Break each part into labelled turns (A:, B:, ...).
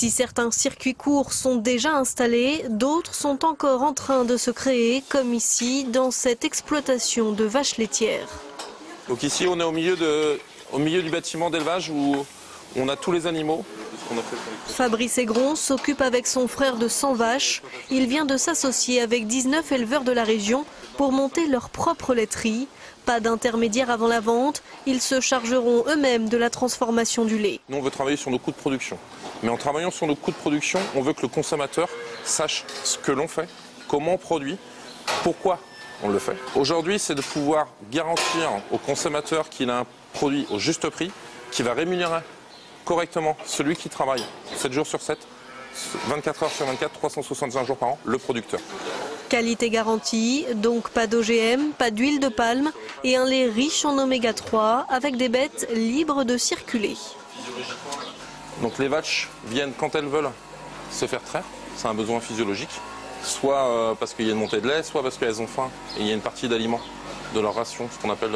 A: Si certains circuits courts sont déjà installés, d'autres sont encore en train de se créer, comme ici, dans cette exploitation de vaches laitières.
B: Donc ici, on est au milieu du bâtiment d'élevage où on a tous les animaux.
A: Fabrice Aigron s'occupe avec son frère de 100 vaches. Il vient de s'associer avec 19 éleveurs de la région pour monter leur propre laiterie. Pas d'intermédiaire avant la vente, ils se chargeront eux-mêmes de la transformation du lait.
B: Nous, on veut travailler sur nos coûts de production. Mais en travaillant sur nos coûts de production, on veut que le consommateur sache ce que l'on fait, comment on produit, pourquoi on le fait. Aujourd'hui, c'est de pouvoir garantir au consommateur qu'il a un produit au juste prix, qui va rémunérer correctement celui qui travaille 7 jours sur 7, 24 heures sur 24, 365 jours par an, le producteur.
A: Qualité garantie, donc pas d'OGM, pas d'huile de palme et un lait riche en oméga 3 avec des bêtes libres de circuler.
B: Donc les vaches viennent quand elles veulent se faire traire, c'est un besoin physiologique, soit parce qu'il y a une montée de lait, soit parce qu'elles ont faim et il y a une partie d'aliments de leur ration, ce qu'on appelle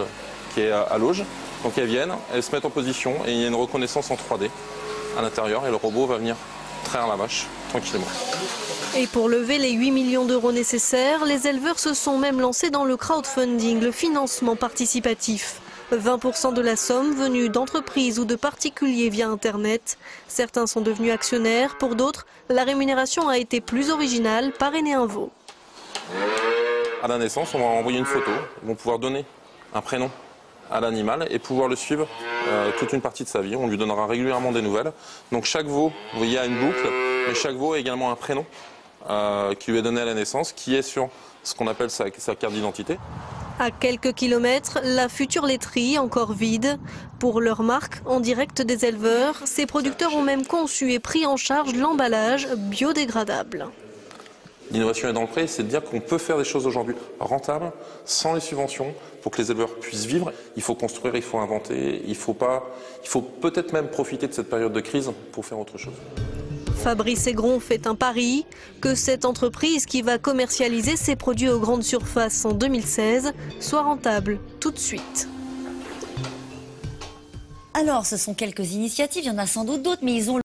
B: qui est à l'auge. Donc elles viennent, elles se mettent en position et il y a une reconnaissance en 3D à l'intérieur et le robot va venir traire la vache tranquillement.
A: Et pour lever les 8 millions d'euros nécessaires, les éleveurs se sont même lancés dans le crowdfunding, le financement participatif. 20% de la somme venue d'entreprises ou de particuliers via Internet. Certains sont devenus actionnaires, pour d'autres, la rémunération a été plus originale, parrainer un veau.
B: À la naissance, on va envoyer une photo, ils vont pouvoir donner un prénom à l'animal et pouvoir le suivre toute une partie de sa vie. On lui donnera régulièrement des nouvelles. Donc chaque veau, vous voyez, a une boucle, mais chaque veau a également un prénom qui lui est donné à la naissance, qui est sur ce qu'on appelle sa carte d'identité.
A: À quelques kilomètres, la future laiterie, encore vide. Pour leur marque, en direct des éleveurs, ces producteurs ont même conçu et pris en charge l'emballage biodégradable.
B: L'innovation est dans le pré, c'est de dire qu'on peut faire des choses aujourd'hui rentables, sans les subventions, pour que les éleveurs puissent vivre. Il faut construire, il faut inventer, il faut peut-être même profiter de cette période de crise pour faire autre chose.
A: Fabrice Aigron fait un pari, que cette entreprise qui va commercialiser ses produits aux grandes surfaces en 2016 soit rentable tout de suite.
C: Alors, ce sont quelques initiatives, il y en a sans doute d'autres, mais ils ont